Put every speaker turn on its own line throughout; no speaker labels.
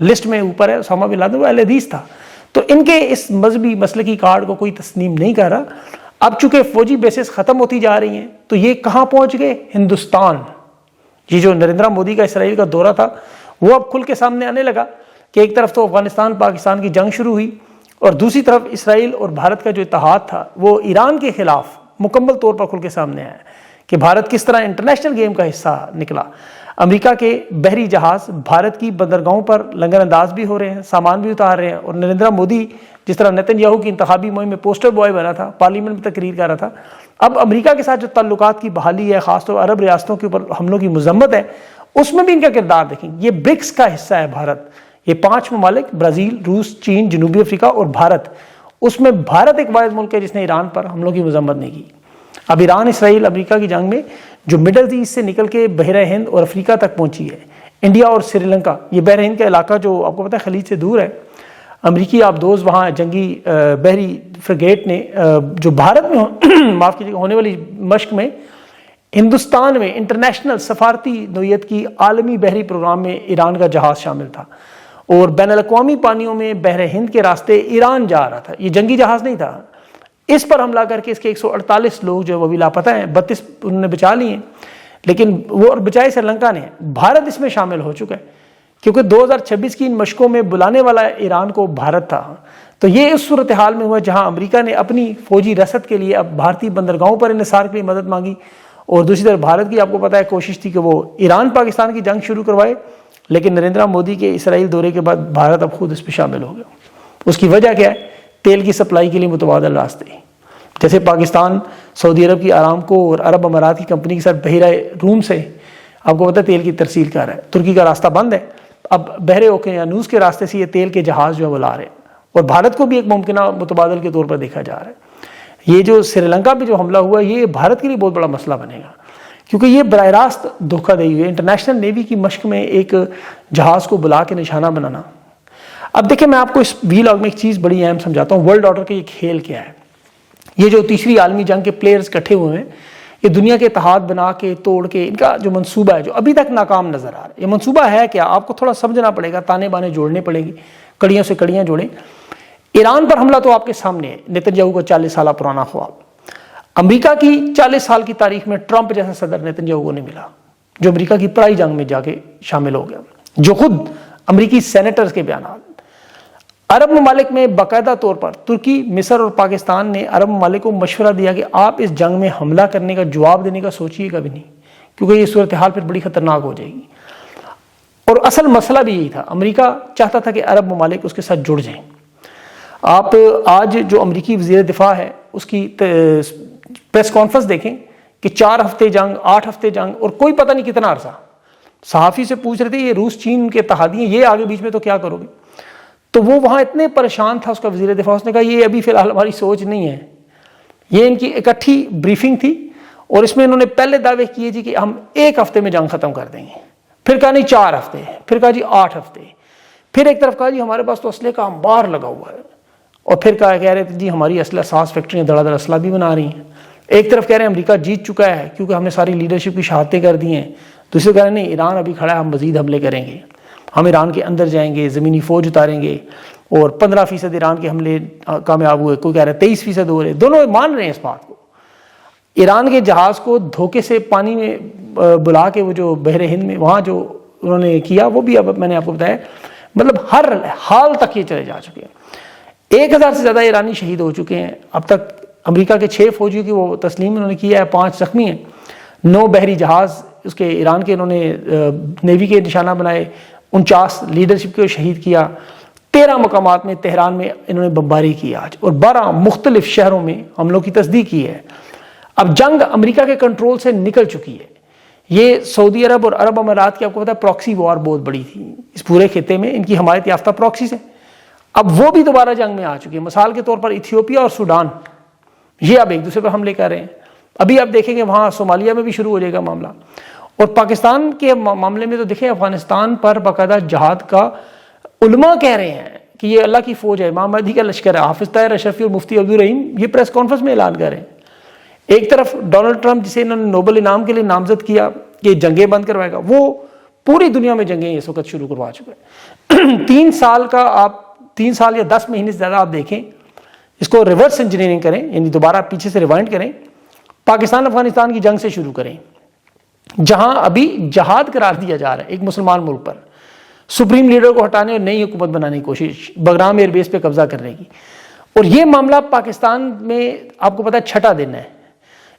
List میں اوپر ہے، اسامہ بن لادن وہ اہل حدیث تھا، تو ان کے اس مذہبی مسلکی کارڈ کو کوئی تسلیم نہیں کر رہا۔ اب چونکہ فوجی بیسز ختم ہوتی جا رہی ہیں تو یہ کہاں پہنچ گئے؟ ہندوستان۔ یہ جو نریندر مودی کا اسرائیل کا دورہ تھا وہ اب کھل کے سامنے آنے لگا کہ ایک طرف تو افغانستان پاکستان کی جنگ شروع ہوئی، اور دوسری طرف اسرائیل اور بھارت کا جو اتحاد تھا وہ ایران کے خلاف مکمل طور پر کھل کے سامنے آیا کہ بھارت کس طرح انٹرنیشنل گیم کا حصہ نکلا۔ امریکہ کے بحری جہاز بھارت کی بندرگاہوں پر لنگر انداز بھی ہو رہے ہیں، سامان بھی اتار رہے ہیں، اور نریندر مودی جس طرح نیتن یاہو کی انتخابی مہم میں پوسٹر بوائے بنا تھا، پارلیمنٹ میں تقریر کر رہا تھا، اب امریکہ کے ساتھ جو تعلقات کی بحالی ہے، خاص طور عرب ریاستوں کے اوپر حملوں کی مذمت ہے، اس میں بھی ان کا کردار دیکھیں۔ یہ برکس کا حصہ ہے بھارت، یہ 5 ممالک برازیل، روس، چین، جنوبی افریقہ اور بھارت، اس میں بھارت ایک واحد ملک ہے جس نے ایران پر حملوں کی مذمت نہیں کی۔ اب ایران اسرائیل امریکہ کی جنگ میں جو مڈل ایسٹ سے نکل کے بحیرہ ہند اور افریقہ تک پہنچی ہے، انڈیا اور سری لنکا، یہ بحر ہند کا علاقہ جو آپ کو پتہ ہے خلیج سے دور ہے، امریکی آبدوز وہاں جنگی بحری فریگیٹ نے جو بھارت میں معاف کیجیے ہونے والی مشق میں ہندوستان میں انٹرنیشنل سفارتی نوعیت کی عالمی بحری پروگرام میں ایران کا جہاز شامل تھا، اور بین الاقوامی پانیوں میں بحر ہند کے راستے ایران جا رہا تھا، یہ جنگی جہاز نہیں تھا۔ اس پر حملہ کر کے اس کے 148 لوگ جو وہ بھی لاپتہ ہیں، 32 انہوں نے بچا لیے ہیں، لیکن وہ بچائے سری لنکا نے۔ بھارت اس میں شامل ہو چکا ہے کیونکہ 2026 کی ان مشقوں میں بلانے والا ایران کو بھارت تھا۔ تو یہ اس صورتحال میں ہوا جہاں امریکہ نے اپنی فوجی رسد کے لیے اب بھارتی بندرگاہوں پر انحصار کے لیے مدد مانگی، اور دوسری طرف بھارت کی آپ کو پتہ ہے کوشش تھی کہ وہ ایران پاکستان کی جنگ شروع کروائے، لیکن نریندر مودی کے اسرائیل دورے کے بعد بھارت اب خود اس پہ شامل ہو گیا۔ اس کی وجہ کیا ہے؟ تیل کی سپلائی کے لیے متبادل راستے، جیسے پاکستان سعودی عرب کی آرامکو اور عرب امارات کی کمپنی کے ساتھ بحیرہ روم سے آپ کو پتہ ہے تیل کی ترسیل کر رہا ہے، ترکی کا راستہ بند ہے، اب بحر اوقیانوس کے راستے سے یہ تیل کے جہاز جو ہے وہ لا رہے ہیں، اور بھارت کو بھی ایک ممکنہ متبادل کے طور پر دیکھا جا رہا ہے۔ یہ جو سری لنکا پہ جو حملہ ہوا یہ بھارت کے لیے بہت بڑا مسئلہ بنے گا، کیونکہ یہ براہ راست دھوکہ دہی ہوئی ہے، انٹرنیشنل نیوی کی مشق میں ایک جہاز کو بلا کے نشانہ بنانا۔ اب دیکھیں میں آپ کو اس وی لاگ میں ایک چیز بڑی اہم سمجھاتا ہوں، ورلڈ آرڈر کا یہ کھیل کیا ہے۔ یہ جو تیسری عالمی جنگ کے پلیئرز اکٹھے ہوئے ہیں، یہ دنیا کے اتحاد بنا کے توڑ کے ان کا جو منصوبہ ہے جو ابھی تک ناکام نظر آ رہا ہے، یہ منصوبہ ہے کیا؟ آپ کو تھوڑا سمجھنا پڑے گا، تانے بانے جوڑنے پڑیں گی، کڑیوں سے کڑیاں جوڑیں۔ ایران پر حملہ تو آپ کے سامنے ہے، نیتن یاہو کا 40 سالہ پرانا خواب۔ امریکہ کی 40 سال کی تاریخ میں ٹرمپ جیسا صدر نیتن یاہو کو نہیں ملا، جو امریکہ کی پرائی جنگ میں جا کے شامل ہو گیا، جو خود امریکی سینیٹرز کے بیانات۔ عرب ممالک میں باقاعدہ طور پر ترکی، مصر اور پاکستان نے عرب ممالک کو مشورہ دیا کہ آپ اس جنگ میں حملہ کرنے کا جواب دینے کا سوچیے گا بھی نہیں، کیونکہ یہ صورتحال پھر بڑی خطرناک ہو جائے گی۔ اور اصل مسئلہ بھی یہی تھا، امریکہ چاہتا تھا کہ عرب ممالک اس کے ساتھ جڑ جائیں۔ آپ آج جو امریکی وزیر دفاع ہے اس کی پریس کانفرنس دیکھیں کہ 4 ہفتے جنگ، 8 ہفتے جنگ، اور کوئی پتہ نہیں کتنا عرصہ۔ صحافی سے پوچھ رہے تھے یہ روس چین کے اتحادی ہیں، یہ آگے بیچ میں تو کیا کرو گے؟ تو وہ وہاں اتنے پریشان تھا اس کا وزیر دفاع، اس نے کہا یہ ابھی فی الحال ہماری سوچ نہیں ہے، یہ ان کی اکٹھی بریفنگ تھی، اور اس میں انہوں نے پہلے دعوے کیے جی کہ ہم 1 ہفتے میں جنگ ختم کر دیں گے، پھر کہا نہیں 4 ہفتے، پھر کہا جی 8 ہفتے، پھر ایک طرف کہا جی ہمارے پاس تو اسلحے کا انبار لگا ہوا ہے، اور پھر کہہ رہے تھے جی ہماری اسلحہ ساز فیکٹریاں دھڑا دھڑ اسلحہ بھی بنا رہی ہیں۔ ایک طرف کہہ رہے ہیں امریکہ جیت چکا ہے کیونکہ ہم نے ساری لیڈرشپ کی شہادتیں کر دی ہیں، دوسرے کہہ رہے ہیں نہیں ایران ابھی کھڑا ہے، ہم مزید حملے کریں گے، ہم ایران کے اندر جائیں گے، زمینی فوج اتاریں گے، اور 15% ایران کے حملے کامیاب ہوئے، کوئی کہہ رہا ہے 23% ہو رہے، دونوں مان رہے ہیں اس بات کو۔ ایران کے جہاز کو دھوکے سے پانی میں بلا کے وہ جو بحر ہند میں وہاں جو انہوں نے کیا وہ بھی اب میں نے آپ کو بتایا، مطلب ہر حال تک یہ چلے جا چکے ہیں۔ 1000 سے زیادہ ایرانی شہید ہو چکے ہیں اب تک، امریکہ کے 6 فوجیوں کی وہ تسلیم انہوں نے کیا ہے، 5 زخمی ہیں، 9 بحری جہاز اس کے ایران کے انہوں نے نیوی کے نشانہ بنائے، 49 لیڈرشپ کو شہید کیا، 13 مقامات میں تہران میں انہوں نے بمباری کی آج، اور 12 مختلف شہروں میں حملوں کی تصدیق کی ہے۔ اب جنگ امریکہ کے کنٹرول سے نکل چکی ہے۔ یہ سعودی عرب اور عرب امارات کی آپ کو پتا ہے پراکسی وار بہت بڑی تھی اس پورے خطے میں، ان کی حمایت یافتہ پراکسیز ہیں، اب وہ بھی دوبارہ جنگ میں آ چکی ہے۔ مثال کے طور پر ایتھیوپیا اور سوڈان یہ اب ایک دوسرے پر حملے کر رہے ہیں، ابھی آپ دیکھیں گے وہاں صومالیہ میں بھی شروع ہو جائے گا معاملہ۔ اور پاکستان کے معاملے میں تو دیکھیں افغانستان پر باقاعدہ جہاد کا علماء کہہ رہے ہیں کہ یہ اللہ کی فوج ہے، امام مہدی کا لشکر ہے، حافظ طاہر اشرفی اور مفتی عبدالرحیم یہ پریس کانفرنس میں اعلان کر رہے ہیں۔ ایک طرف ڈونلڈ ٹرمپ جسے انہوں نے نوبل انعام کے لیے نامزد کیا کہ جنگیں بند کروائے گا، وہ پوری دنیا میں جنگیں اس وقت شروع کروا چکے ہیں. 3 سال یا 10 مہینے سے زیادہ آپ دیکھیں, اس کو ریورس انجینئرنگ کریں, یعنی دوبارہ پیچھے سے ریوائنڈ کریں, پاکستان افغانستان کی جنگ سے شروع کریں, جہاں ابھی جہاد قرار دیا جا رہا ہے ایک مسلمان ملک پر, سپریم لیڈر کو ہٹانے اور نئی حکومت بنانے کی کوشش, بگرام ایئر بیس پہ قبضہ کرنے کی. اور یہ معاملہ پاکستان میں آپ کو پتہ ہے 6واں دن ہے.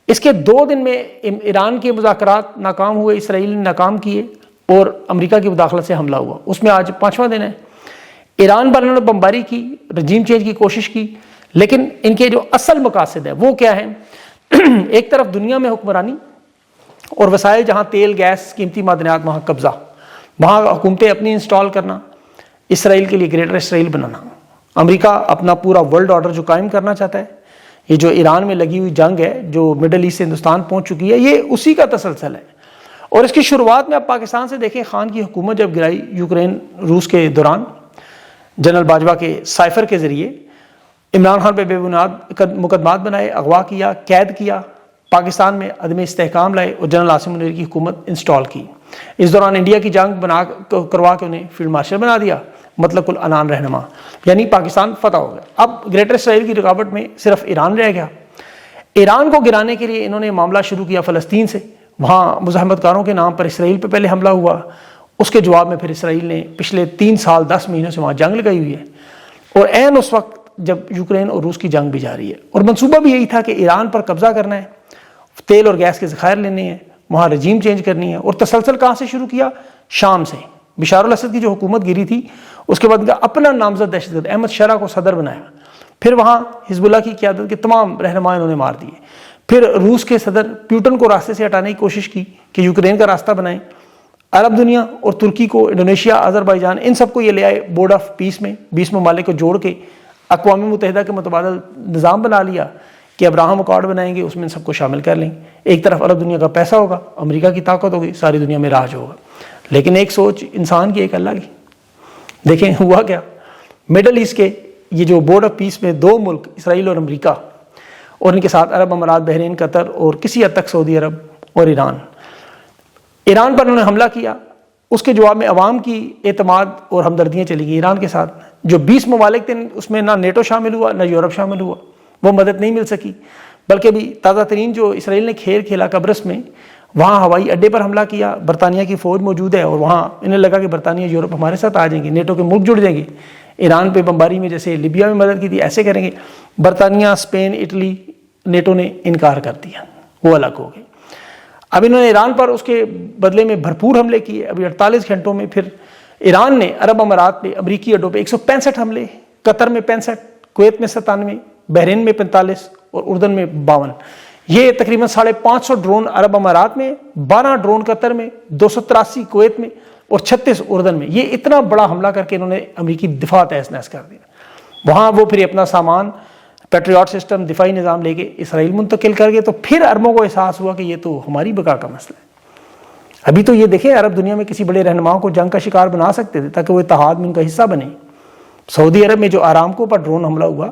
اس کے 2 دن میں ایران کے مذاکرات ناکام ہوئے, اسرائیل نے ناکام کیے, اور امریکہ کی مداخلت سے حملہ ہوا. اس میں آج 5واں دن ہے. ایران پر انہوں نے بمباری کی, رجیم چینج کی کوشش کی, لیکن ان کے جو اصل مقاصد ہے وہ کیا ہیں؟ ایک طرف دنیا میں حکمرانی اور وسائل, جہاں تیل, گیس, قیمتی معدنیات, وہاں قبضہ, وہاں حکومتیں اپنی انسٹال کرنا, اسرائیل کے لیے گریٹر اسرائیل بنانا. امریکہ اپنا پورا ورلڈ آرڈر جو قائم کرنا چاہتا ہے, یہ جو ایران میں لگی ہوئی جنگ ہے جو مڈل ایسٹ سے ہندوستان پہنچ چکی ہے, یہ اسی کا تسلسل ہے. اور اس کی شروعات میں آپ پاکستان سے دیکھیں, خان کی حکومت جب گرائی یوکرین روس کے دوران, جنرل باجوہ کے سائفر کے ذریعے عمران خان پہ بے بنیاد مقدمات بنائے, اغوا کیا, قید کیا, پاکستان میں عدم استحکام لائے اور جنرل عاصم منیر کی حکومت انسٹال کی. اس دوران انڈیا کی جنگ کروا کے انہیں فیلڈ مارشل بنا دیا, مطلق العنان رہنما, یعنی پاکستان فتح ہو گیا. اب گریٹر اسرائیل کی رکاوٹ میں صرف ایران رہ گیا. ایران کو گرانے کے لیے انہوں نے معاملہ شروع کیا فلسطین سے. وہاں مزاحمت کاروں کے نام پر اسرائیل پہ پہلے حملہ ہوا, اس کے جواب میں پھر اسرائیل نے پچھلے 3 سال 10 مہینوں سے وہاں جنگ لگائی ہوئی ہے, اور عین اس وقت جب یوکرین اور روس کی جنگ بھی جاری ہے. اور منصوبہ بھی یہی تھا کہ ایران پر قبضہ کرنا ہے, تیل اور گیس کے ذخائر لینے ہیں, وہاں رجیم چینج کرنی ہے. اور تسلسل کہاں سے شروع کیا؟ شام سے. بشار الاسد کی جو حکومت گری تھی, اس کے بعد کا اپنا نامزد دہشت گرد احمد شرح کو صدر بنایا. پھر وہاں حزب اللہ کی قیادت کے تمام رہنما انہوں نے مار دیے. پھر روس کے صدر پیوٹن کو راستے سے ہٹانے کی کوشش کی کہ یوکرین کا راستہ بنائیں. عرب دنیا اور ترکی کو, انڈونیشیا, آذربائیجان, ان سب کو یہ لے آئے بورڈ آف پیس میں, 20 ممالک کو جوڑ کے اقوام متحدہ کے متبادل نظام بنا لیا کہ ابراہم اکارڈ بنائیں گے, اس میں ان سب کو شامل کر لیں. ایک طرف عرب دنیا کا پیسہ ہوگا, امریکہ کی طاقت ہوگی, ساری دنیا میں راج ہوگا. لیکن ایک سوچ انسان کی, ایک اللہ کی. دیکھیں ہوا کیا, مڈل ایسٹ کے یہ جو بورڈ آف پیس میں 2 ملک اسرائیل اور امریکہ, اور ان کے ساتھ عرب امارات, بحرین, قطر اور کسی حد تک سعودی عرب اور ایران پر انہوں نے حملہ کیا. اس کے جواب میں عوام کی اعتماد اور ہمدردیاں چلی گئی ایران کے ساتھ. جو 20 ممالک تھے اس میں نہ نیٹو شامل ہوا نہ یورپ شامل ہوا, وہ مدد نہیں مل سکی. بلکہ بھی تازہ ترین جو اسرائیل نے کھیل کھیلا قبرص میں, وہاں ہوائی اڈے پر حملہ کیا, برطانیہ کی فوج موجود ہے, اور وہاں انہیں لگا کہ برطانیہ یورپ ہمارے ساتھ آ جائیں گے, نیٹو کے ملک جڑ جائیں گے, ایران پہ بمباری میں جیسے لیبیا میں مدد کی تھی ایسے کریں گے. برطانیہ, اسپین, اٹلی, نیٹو نے انکار کر دیا, وہ الگ ہو گئے. اب انہوں نے ایران پر اس کے بدلے میں بھرپور حملے کیے. ابھی 48 گھنٹوں میں پھر ایران نے عرب امارات پہ, امریکی اڈوں پہ 165 حملے, قطر میں 65, کویت میں 97, بحرین میں 45 اور اردن میں 52. یہ تقریباً 550 ڈرون عرب امارات میں, 12 ڈرون قطر میں, 283 کویت میں اور 36 اردن میں. یہ اتنا بڑا حملہ کر کے انہوں نے امریکی دفاع تہس نہس کر دیا. وہاں وہ پھر اپنا سامان, پیٹریاٹ سسٹم, دفاعی نظام لے کے اسرائیل منتقل کر گئے. تو پھر عربوں کو احساس ہوا کہ یہ تو ہماری بقا کا مسئلہ ہے. ابھی تو یہ دیکھیں عرب دنیا میں کسی بڑے رہنماؤں کو جنگ کا شکار بنا سکتے تھے تاکہ وہ اتحاد میں ان کا حصہ بنے. سعودی عرب میں جو آرامکو پر ڈرون حملہ ہوا,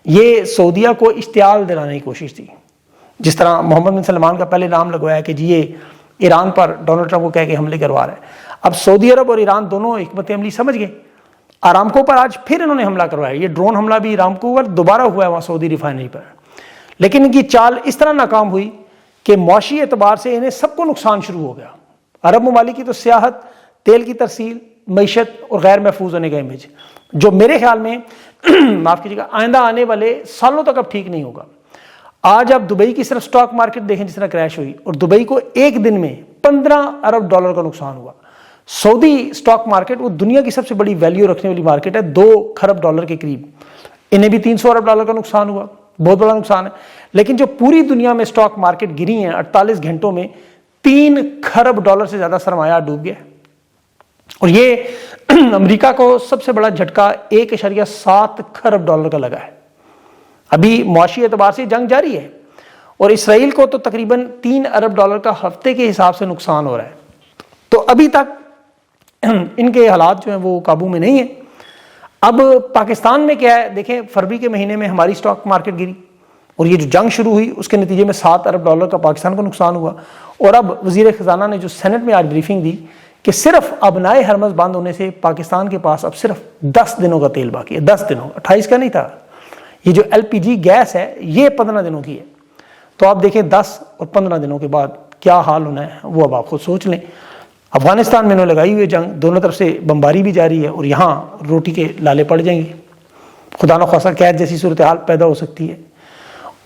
یہ سعودیہ کو اشتعال دلانے کی کوشش تھی. جس طرح محمد بن سلمان کا پہلے نام لگوایا کہ جی یہ ایران پر ڈونلڈ ٹرمپ کو کہہ کے حملے کروا رہا ہے. اب سعودی عرب اور ایران دونوں حکمت عملی سمجھ گئے. آرامکو پر آج پھر انہوں نے حملہ کروایا. یہ ڈرون حملہ بھی آرامکو پر دوبارہ ہوا ہے وہاں سعودی ریفائنری پر. لیکن ان کی چال اس طرح ناکام ہوئی کہ معاشی اعتبار سے انہیں سب کو نقصان شروع ہو گیا. عرب ممالک کی تو سیاحت, تیل کی ترسیل, معیشت اور غیر محفوظ ہونے کا امیج, جو میرے خیال میں معاف کیجیے گا آئندہ آنے والے سالوں تک اب ٹھیک نہیں ہوگا. آج آپ دبئی کی صرف سٹاک مارکیٹ دیکھیں جس طرح کریش ہوئی, اور دبئی کو ایک دن میں 15 ارب ڈالر کا نقصان ہوا. سعودی سٹاک مارکیٹ وہ دنیا کی سب سے بڑی ویلیو رکھنے والی مارکیٹ ہے, 2 خرب ڈالر کے قریب. انہیں بھی 300 ارب ڈالر کا نقصان ہوا, بہت بڑا نقصان ہے. لیکن جو پوری دنیا میں سٹاک مارکیٹ گری ہیں 48 گھنٹوں میں, 3 خرب ڈالر سے زیادہ سرمایہ ڈوب گیا. اور یہ امریکہ کو سب سے بڑا جھٹکا 1.7 خرب ڈالر کا لگا ہے. ابھی معاشی اعتبار سے جنگ جاری ہے, اور اسرائیل کو تو تقریباً 3 ارب ڈالر کا ہفتے کے حساب سے نقصان ہو رہا ہے. تو ابھی تک ان کے حالات جو ہیں وہ قابو میں نہیں ہیں. اب پاکستان میں کیا ہے دیکھیں, فروری کے مہینے میں ہماری سٹاک مارکیٹ گری, اور یہ جو جنگ شروع ہوئی اس کے نتیجے میں 7 ارب ڈالر کا پاکستان کو نقصان ہوا. اور اب وزیر خزانہ نے جو سینٹ میں آج بریفنگ دی کہ صرف ابنائے ہرمز بند ہونے سے پاکستان کے پاس اب صرف 10 دنوں کا تیل باقی ہے، 10 دنوں، 28 کا نہیں تھا۔ یہ جو LPG گیس ہے یہ 15 دنوں کی ہے، تو آپ دیکھیں 10 اور 15 دنوں کے بعد کیا حال ہونا ہے وہ اب آپ خود سوچ لیں۔ افغانستان میں انہوں نے لگائی ہوئی جنگ، دونوں طرف سے بمباری بھی جاری ہے، اور یہاں روٹی کے لالے پڑ جائیں گے، خدا نخواستہ قید جیسی صورتحال پیدا ہو سکتی ہے،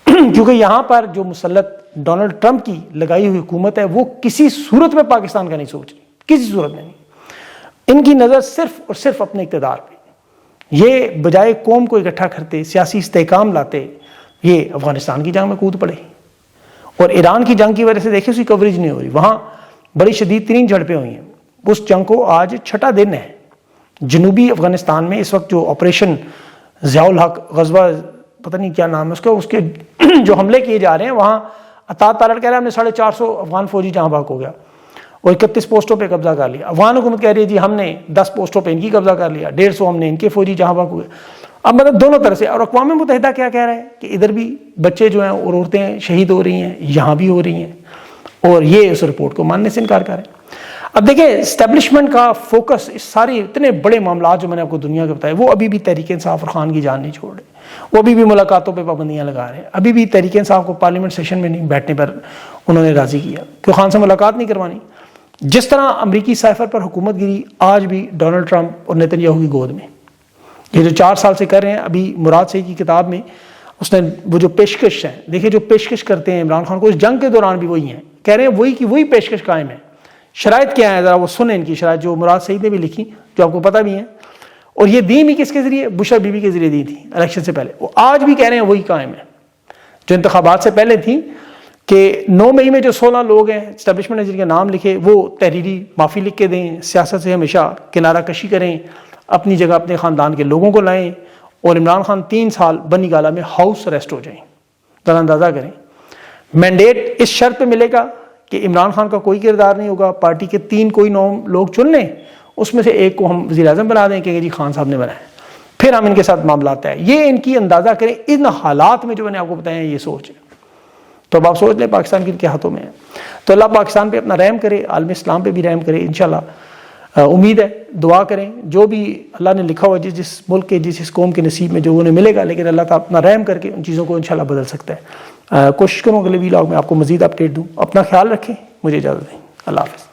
کیونکہ یہاں پر جو مسلط ڈونلڈ ٹرمپ کی لگائی ہوئی حکومت ہے وہ کسی صورت میں پاکستان کا نہیں سوچ رہی، کسی صورت میں نہیں۔ ان کی نظر صرف اور صرف اپنے اقتدار پہ، یہ بجائے قوم کو اکٹھا کرتے، سیاسی استحکام لاتے، یہ افغانستان کی جنگ میں کود پڑے۔ اور ایران کی جنگ کی وجہ سے دیکھیں اس کی کوریج نہیں ہو رہی، وہاں بڑی شدید ترین جھڑپیں ہوئی ہیں، اس جنگ کو آج 6واں دن ہے۔ جنوبی افغانستان میں اس وقت جو آپریشن ضیاء الحق غزوہ پتہ نہیں کیا نام ہے اس کے جو حملے کیے جا رہے ہیں، وہاں اطاعت طالب کہہ رہا ہے ہم نے 450 افغان فوجی جہاں بھاگ ہو گیا اور 31 پوسٹوں پہ قبضہ کر لیا۔ افغان حکومت کہہ رہی ہے جی ہم نے 10 پوسٹوں پہ ان کی قبضہ کر لیا، 150 ہم نے ان کے فوجی جہاں بھاگ ہو گئے۔ اب مطلب دونوں طرح سے، اور اقوام متحدہ کیا کہہ رہا ہے کہ ادھر بھی بچے جو ہیں اور عورتیں شہید ہو رہی ہیں، یہاں بھی ہو رہی ہیں، اور یہ اس رپورٹ کو ماننے سے انکار کر رہے ہیں۔ اب دیکھیں اسٹیبلشمنٹ کا فوکس اس سارے اتنے بڑے معاملات جو میں نے آپ کو دنیا کے بتائے، وہ ابھی بھی تحریک انصاف اور خان کی جان نہیں چھوڑ رہے، وہ ابھی بھی ملاقاتوں پہ پابندیاں لگا رہے ہیں، ابھی بھی تحریک انصاف کو پارلیمنٹ سیشن میں نہیں بیٹھنے پر انہوں نے راضی کیا کہ خان سے ملاقات نہیں کروانی۔ جس طرح امریکی سائفر پر حکومت گری آج بھی ڈونلڈ ٹرمپ اور نیتن یاہو کی گود میں، یہ جو 4 سال سے کر رہے ہیں۔ ابھی مراد سعید کی کتاب میں اس نے وہ جو پیشکش ہے، دیکھیں جو پیشکش کرتے ہیں عمران خان کو اس جنگ کے دوران بھی وہی ہیں، کہہ رہے ہیں وہی کی وہی پیشکش قائم ہے۔ شرائط کیا ہے ذرا وہ سنیں ان کی شرائط، جو مراد سعید نے بھی لکھی، جو آپ کو پتہ بھی ہیں، اور یہ دی بھی کس کے ذریعے؟ بشا بی بی کے ذریعے دی تھی الیکشن سے پہلے، وہ آج بھی کہہ رہے ہیں وہی قائم ہے جو انتخابات سے پہلے تھی، کہ 9 مئی میں جو 16 لوگ ہیں اسٹیبلشمنٹ نے جن کے نام لکھے وہ تحریری معافی لکھ کے دیں، سیاست سے ہمیشہ کنارہ کشی کریں، اپنی جگہ اپنے خاندان کے لوگوں کو لائیں، اور عمران خان 3 سال بنی گالہ میں ہاؤس اریسٹ ہو جائیں۔ ذرا اندازہ کریں، مینڈیٹ اس شرط پہ ملے گا کہ عمران خان کا کوئی کردار نہیں ہوگا، پارٹی کے 3 کوئی 9 لوگ چن لیں، اس میں سے ایک کو ہم وزیر اعظم بنا دیں کہ جی خان صاحب نے بنایا، پھر ہم ان کے ساتھ معاملات ہیں۔ یہ ان کی اندازہ کریں ان حالات میں جو میں نے آپ کو بتایا یہ سوچ ہے، تو اب آپ سوچ لیں پاکستان کے ہاتھوں میں ہے۔ تو اللہ پاکستان پہ اپنا رحم کرے، عالم اسلام پہ بھی رحم کرے انشاءاللہ۔ امید ہے، دعا کریں، جو بھی اللہ نے لکھا ہوا جس ملک کے جس قوم کے نصیب میں جو انہیں ملے گا، لیکن اللہ تعالیٰ اپنا رحم کر کے ان چیزوں کو انشاءاللہ بدل سکتا ہے۔ کوشش کروں اگلے ویلاگ میں آپ کو مزید اپڈیٹ دوں۔ اپنا خیال رکھیں، مجھے اجازت دیں، اللہ حافظ۔